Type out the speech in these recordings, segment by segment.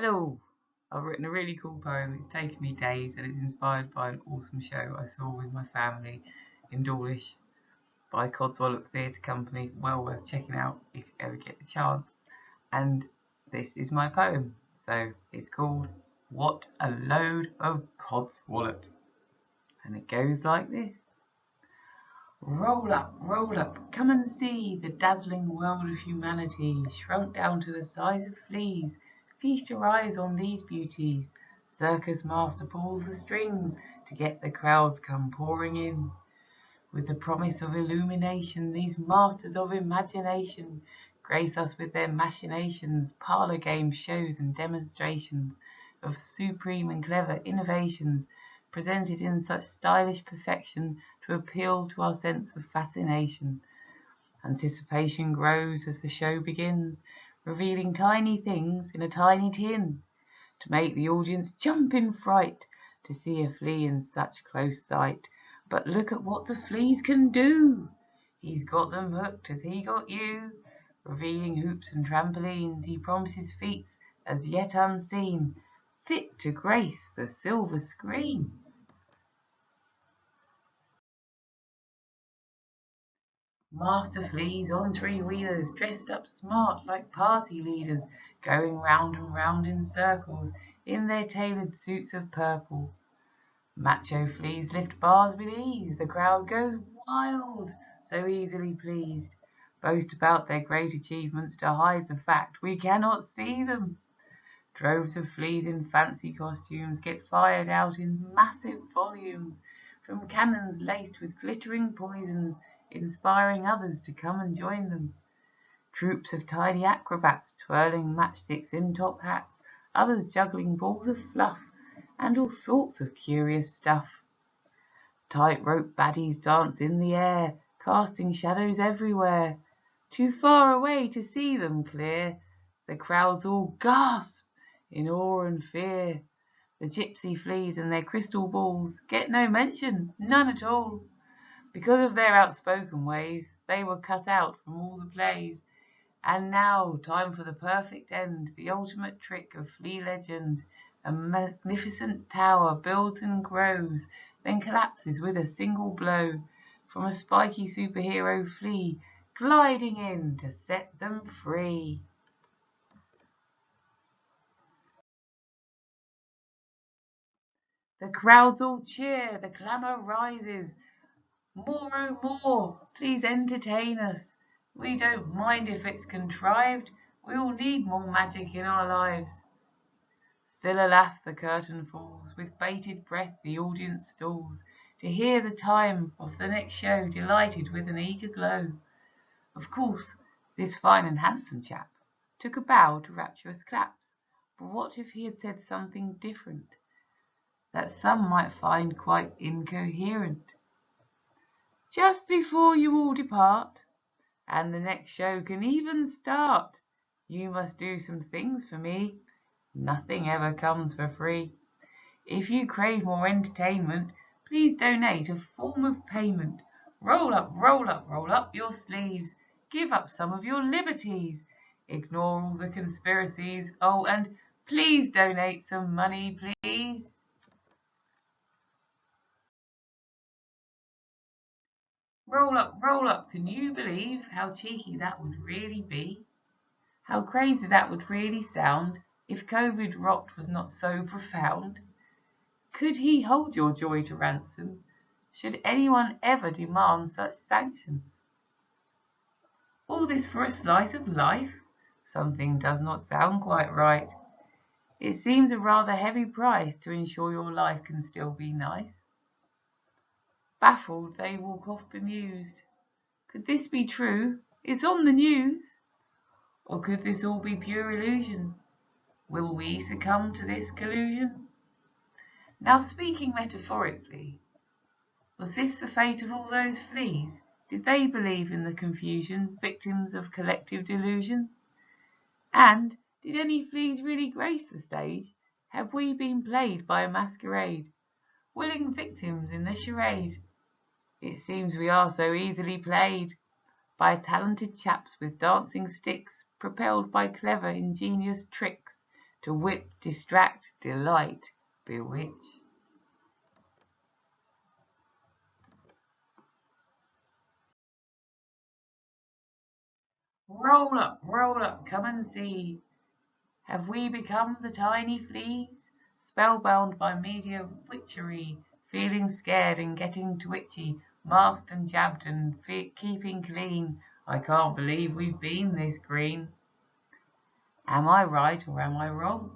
Hello! I've written a really cool poem. It's taken me days and it's inspired by an awesome show I saw with my family in Dawlish by Codswallop Theatre Company. Well worth checking out if you ever get the chance. And this is my poem. So it's called What a Load of Codswallop. And it goes like this. Roll up, come and see the dazzling world of humanity, shrunk down to the size of fleas. Feast your eyes on these beauties. Circus master pulls the strings to get the crowds come pouring in. With the promise of illumination, these masters of imagination grace us with their machinations, parlor games, shows and demonstrations of supreme and clever innovations, presented in such stylish perfection to appeal to our sense of fascination. Anticipation grows as the show begins, revealing tiny things in a tiny tin, to make the audience jump in fright to see a flea in such close sight. But look at what the fleas can do! He's got them hooked as he got you. Revealing hoops and trampolines, he promises feats as yet unseen, fit to grace the silver screen. Master fleas on three-wheelers, dressed up smart like party leaders, going round and round in circles in their tailored suits of purple. Macho fleas lift bars with ease, the crowd goes wild, so easily pleased. Boast about their great achievements to hide the fact we cannot see them. Droves of fleas in fancy costumes get fired out in massive volumes from cannons laced with glittering poisons, inspiring others to come and join them. Troops of tiny acrobats twirling matchsticks in top hats, others juggling balls of fluff, and all sorts of curious stuff. Tightrope baddies dance in the air, casting shadows everywhere. Too far away to see them clear, the crowds all gasp in awe and fear. The gypsy fleas and their crystal balls get no mention, none at all. Because of their outspoken ways, they were cut out from all the plays. And now, time for the perfect end, the ultimate trick of flea legend. A magnificent tower builds and grows, then collapses with a single blow, from a spiky superhero flea gliding in to set them free. The crowds all cheer, the clamour rises. More, oh more, please entertain us. We don't mind if it's contrived, we all need more magic in our lives. Still alas the curtain falls, with bated breath the audience stalls, to hear the time of the next show, delighted with an eager glow. Of course, this fine and handsome chap took a bow to rapturous claps, but what if he had said something different, that some might find quite incoherent? Just before you all depart, and the next show can even start, you must do some things for me. Nothing ever comes for free. If you crave more entertainment, please donate a form of payment. Roll up, roll up, roll up your sleeves. Give up some of your liberties. Ignore all the conspiracies. Oh, and please donate some money, please. Roll up, can you believe how cheeky that would really be? How crazy that would really sound if COVID rot was not so profound. Could he hold your joy to ransom, should anyone ever demand such sanctions? All this for a slice of life? Something does not sound quite right. It seems a rather heavy price to ensure your life can still be nice. Baffled, they walk off bemused. Could this be true? It's on the news. Or could this all be pure illusion? Will we succumb to this collusion? Now, speaking metaphorically, was this the fate of all those fleas? Did they believe in the confusion, victims of collective delusion? And did any fleas really grace the stage? Have we been played by a masquerade, willing victims in the charade? It seems we are so easily played by talented chaps with dancing sticks, propelled by clever, ingenious tricks, to whip, distract, delight, bewitch. roll up, come and see. Have we become the tiny fleas, spellbound by media witchery, feeling scared and getting twitchy, masked and jabbed and keeping clean? I can't believe we've been this green. Am I right or am I wrong?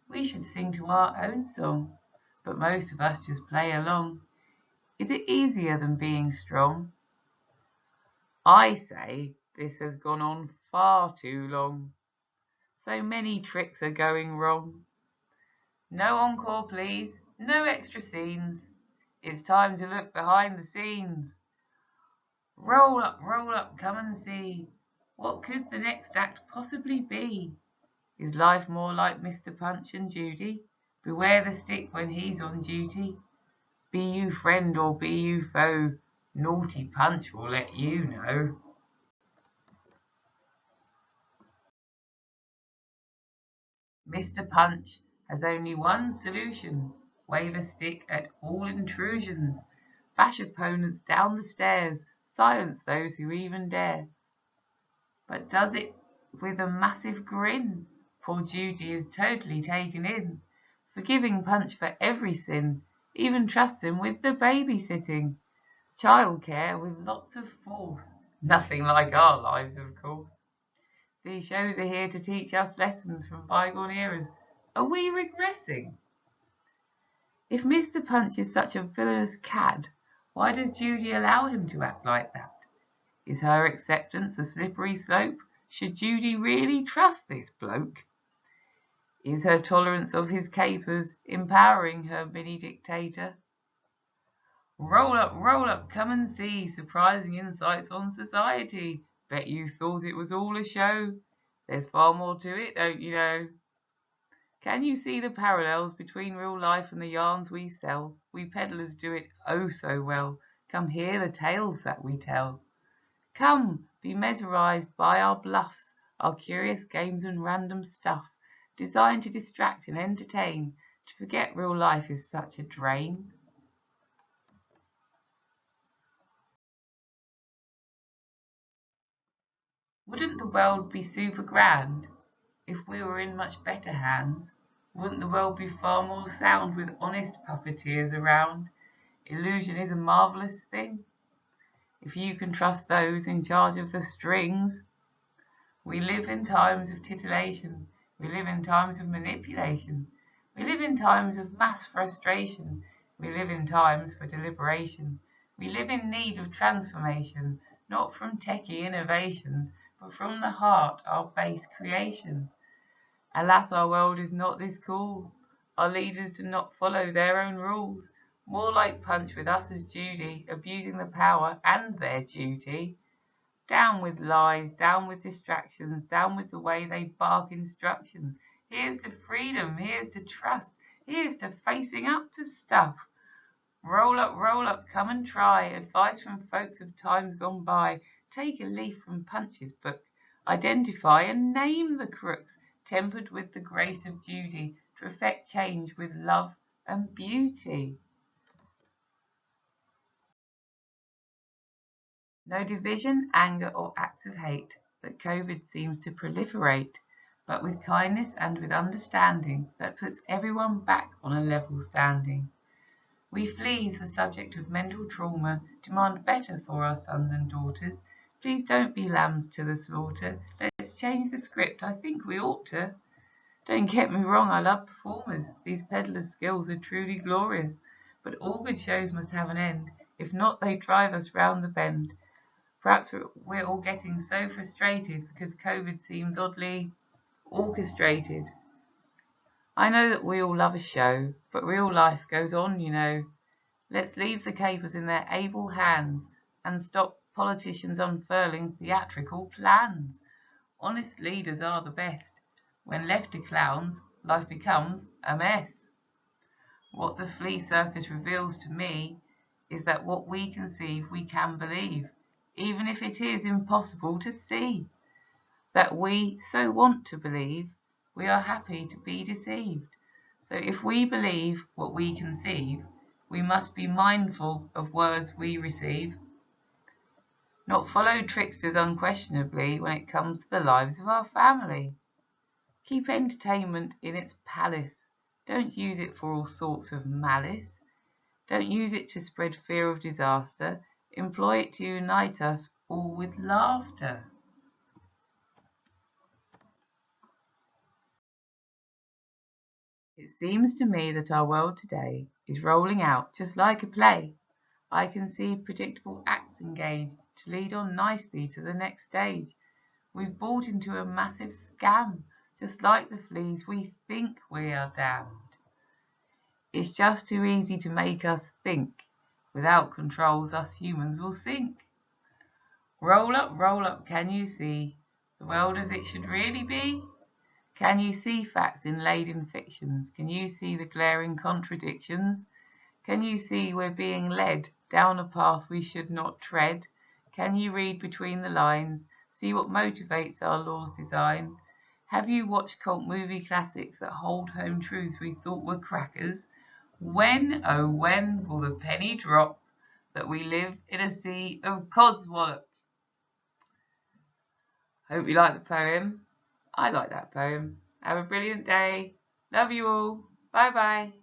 We should sing to our own song, but most of us just play along. Is it easier than being strong? I say this has gone on far too long. So many tricks are going wrong. No encore, please. No extra scenes. It's time to look behind the scenes. Roll up, come and see. What could the next act possibly be? Is life more like Mr. Punch and Judy? Beware the stick when he's on duty. Be you friend or be you foe, naughty Punch will let you know. Mr. Punch has only one solution: wave a stick at all intrusions, bash opponents down the stairs, silence those who even dare. But does it with a massive grin. Poor Judy is totally taken in, forgiving Punch for every sin, even trusts him with the babysitting. Childcare with lots of force, nothing like our lives, of course. These shows are here to teach us lessons from bygone eras. Are we regressing? If Mr. Punch is such a villainous cad, why does Judy allow him to act like that? Is her acceptance a slippery slope? Should Judy really trust this bloke? Is her tolerance of his capers empowering her mini-dictator? Roll up, come and see surprising insights on society. Bet you thought it was all a show. There's far more to it, don't you know? Can you see the parallels between real life and the yarns we sell? We peddlers do it oh so well. Come hear the tales that we tell. Come, be mesmerized by our bluffs, our curious games and random stuff, designed to distract and entertain. To forget real life is such a drain. Wouldn't the world be super grand if we were in much better hands? Wouldn't the world be far more sound with honest puppeteers around? Illusion is a marvelous thing, if you can trust those in charge of the strings. We live in times of titillation. We live in times of manipulation. We live in times of mass frustration. We live in times for deliberation. We live in need of transformation, not from techie innovations, but from the heart, our base creation. Alas, our world is not this cool. Our leaders do not follow their own rules. More like Punch with us as Judy, abusing the power and their duty. Down with lies, down with distractions, down with the way they bark instructions. Here's to freedom, here's to trust, here's to facing up to stuff. Roll up, come and try. Advice from folks of times gone by. Take a leaf from Punch's book. Identify and name the crooks, tempered with the grace of Judy, to effect change with love and beauty. No division, anger, or acts of hate, but COVID seems to proliferate, but with kindness and with understanding that puts everyone back on a level standing. We fleas, the subject of mental trauma, demand better for our sons and daughters. Please don't be lambs to the slaughter. Let's change the script, I think we ought to. Don't get me wrong, I love performers. These peddlers' skills are truly glorious. But all good shows must have an end. If not, they drive us round the bend. Perhaps we're all getting so frustrated because COVID seems oddly orchestrated. I know that we all love a show, but real life goes on, you know. Let's leave the capers in their able hands and stop politicians unfurling theatrical plans. Honest leaders are the best. When left to clowns, life becomes a mess. What the flea circus reveals to me is that what we conceive we can believe, even if it is impossible to see. That we so want to believe we are happy to be deceived. So if we believe what we conceive, we must be mindful of words we receive, not follow tricksters unquestionably when it comes to the lives of our family. Keep entertainment in its palace. Don't use it for all sorts of malice. Don't use it to spread fear of disaster. Employ it to unite us all with laughter. It seems to me that our world today is rolling out just like a play. I can see predictable acts engaged to lead on nicely to the next stage. We've bought into a massive scam, just like the fleas we think we are damned. It's just too easy to make us think. Without controls, us humans will sink. Roll up, can you see the world as it should really be? Can you see facts inlaid in fictions? Can you see the glaring contradictions? Can you see we're being led down a path we should not tread? Can you read between the lines, see what motivates our law's design? Have you watched cult movie classics that hold home truths we thought were crackers? When, oh when, will the penny drop that we live in a sea of codswallop? Hope you like the poem. I like that poem. Have a brilliant day. Love you all. Bye bye.